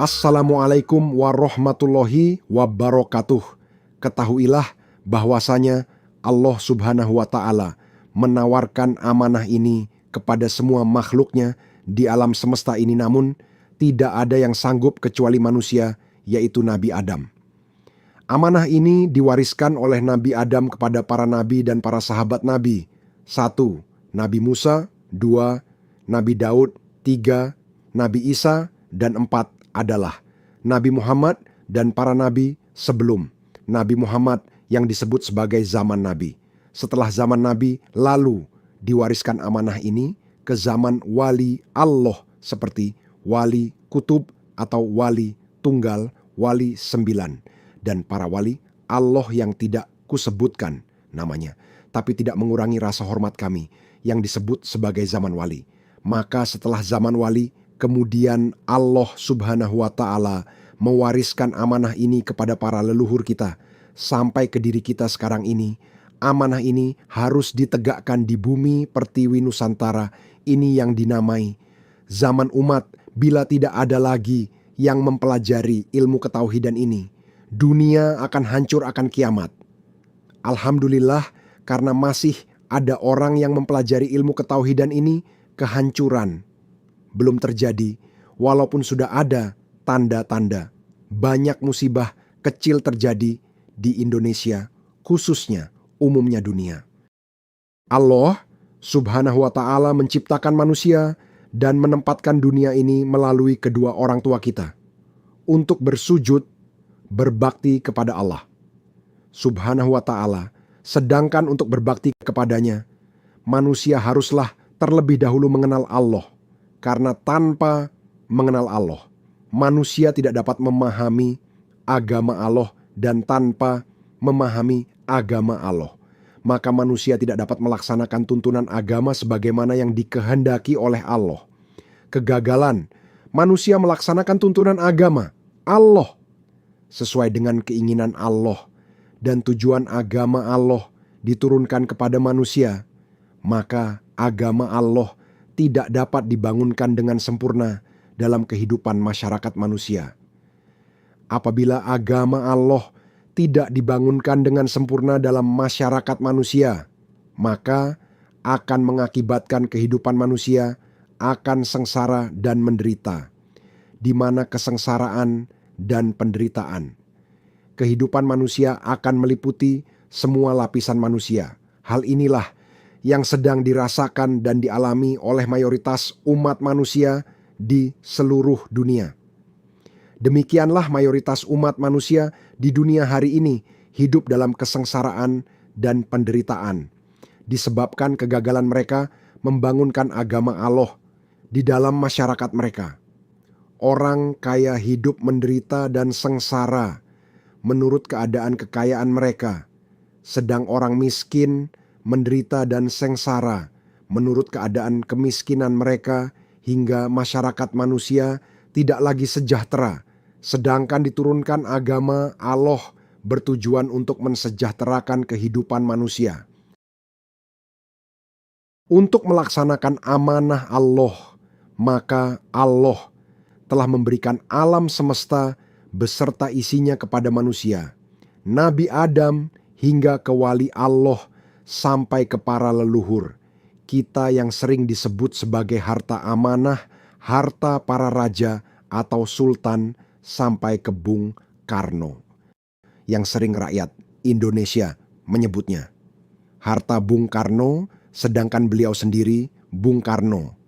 Assalamualaikum warahmatullahi wabarakatuh. Ketahuilah bahwasanya Allah Subhanahu wa Ta'ala menawarkan amanah ini kepada semua makhluknya di alam semesta ini, namun tidak ada yang sanggup kecuali manusia, yaitu Nabi Adam. Amanah ini diwariskan oleh Nabi Adam kepada para nabi dan para sahabat Nabi. 1. Nabi Musa. 2. Nabi Daud. 3. Nabi Isa. Dan 4 adalah Nabi Muhammad dan para nabi sebelum Nabi Muhammad yang disebut sebagai zaman Nabi. Setelah zaman Nabi, lalu diwariskan amanah ini ke zaman wali Allah seperti wali kutub atau wali tunggal, wali 9, dan para wali Allah yang tidak kusebutkan namanya, tapi tidak mengurangi rasa hormat kami yang disebut sebagai zaman wali. Maka setelah zaman wali, kemudian Allah Subhanahu wa Ta'ala mewariskan amanah ini kepada para leluhur kita sampai ke diri kita sekarang ini. Amanah ini harus ditegakkan di bumi pertiwi Nusantara ini yang dinamai zaman umat. Bila tidak ada lagi yang mempelajari ilmu ketauhidan ini, dunia akan hancur, akan kiamat. Alhamdulillah, karena masih ada orang yang mempelajari ilmu ketauhidan ini, kehancuran belum terjadi, walaupun sudah ada tanda-tanda banyak musibah kecil terjadi di Indonesia, khususnya umumnya dunia. Allah Subhanahu wa Ta'ala menciptakan manusia dan menempatkan dunia ini melalui kedua orang tua kita untuk bersujud, berbakti kepada Allah Subhanahu wa Ta'ala. Sedangkan untuk berbakti kepadanya, manusia haruslah terlebih dahulu mengenal Allah. Karena tanpa mengenal Allah, manusia tidak dapat memahami agama Allah, dan tanpa memahami agama Allah, maka manusia tidak dapat melaksanakan tuntunan agama sebagaimana yang dikehendaki oleh Allah. Kegagalan manusia melaksanakan tuntunan agama Allah sesuai dengan keinginan Allah dan tujuan agama Allah diturunkan kepada manusia, maka agama Allah tidak dapat dibangunkan dengan sempurna dalam kehidupan masyarakat manusia. Apabila agama Allah tidak dibangunkan dengan sempurna dalam masyarakat manusia, maka akan mengakibatkan kehidupan manusia akan sengsara dan menderita, di mana kesengsaraan dan penderitaan. Kehidupan manusia akan meliputi semua lapisan manusia. Hal inilah yang sedang dirasakan dan dialami oleh mayoritas umat manusia di seluruh dunia. Demikianlah mayoritas umat manusia di dunia hari ini hidup dalam kesengsaraan dan penderitaan, disebabkan kegagalan mereka membangunkan agama Allah di dalam masyarakat mereka. Orang kaya hidup menderita dan sengsara menurut keadaan kekayaan mereka, sedang orang miskin menderita dan sengsara menurut keadaan kemiskinan mereka, hingga masyarakat manusia tidak lagi sejahtera. Sedangkan diturunkan agama Allah bertujuan untuk mensejahterakan kehidupan manusia. Untuk melaksanakan amanah Allah, maka Allah telah memberikan alam semesta beserta isinya kepada manusia, Nabi Adam hingga ke wali Allah, sampai ke para leluhur kita yang sering disebut sebagai harta amanah, harta para raja atau sultan, sampai ke Bung Karno, yang sering rakyat Indonesia menyebutnya harta Bung Karno, sedangkan beliau sendiri, Bung Karno,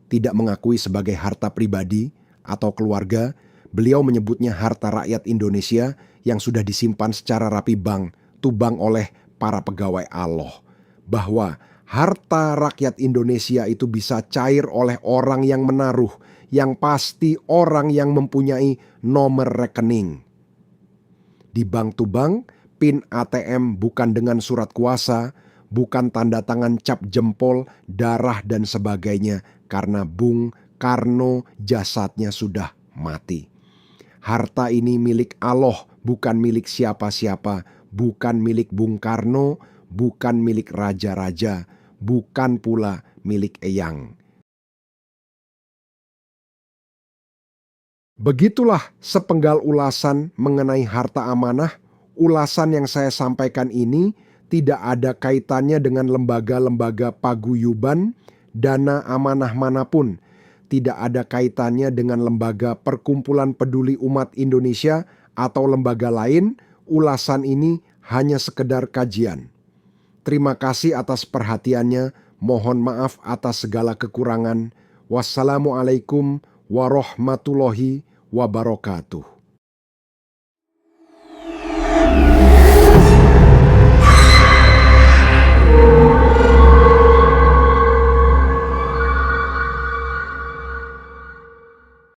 tidak mengakui sebagai harta pribadi atau keluarga. Beliau menyebutnya harta rakyat Indonesia yang sudah disimpan secara rapi bank tubang oleh para pegawai Allah, bahwa harta rakyat Indonesia itu bisa cair oleh orang yang menaruh, yang pasti orang yang mempunyai nomor rekening di bank tubang, PIN ATM bukan dengan surat kuasa, bukan tanda tangan cap jempol, darah dan sebagainya, karena Bung Karno jasadnya sudah mati. Harta ini milik Allah, bukan milik siapa-siapa, bukan milik Bung Karno, bukan milik raja-raja, bukan pula milik Eyang. Begitulah sepenggal ulasan mengenai harta amanah. Ulasan yang saya sampaikan ini tidak ada kaitannya dengan lembaga-lembaga paguyuban, dana amanah manapun. Tidak ada kaitannya dengan lembaga Perkumpulan Peduli Umat Indonesia atau lembaga lain. Ulasan ini hanya sekedar kajian. Terima kasih atas perhatiannya. Mohon maaf atas segala kekurangan. Wassalamualaikum warahmatullahi wabarakatuh.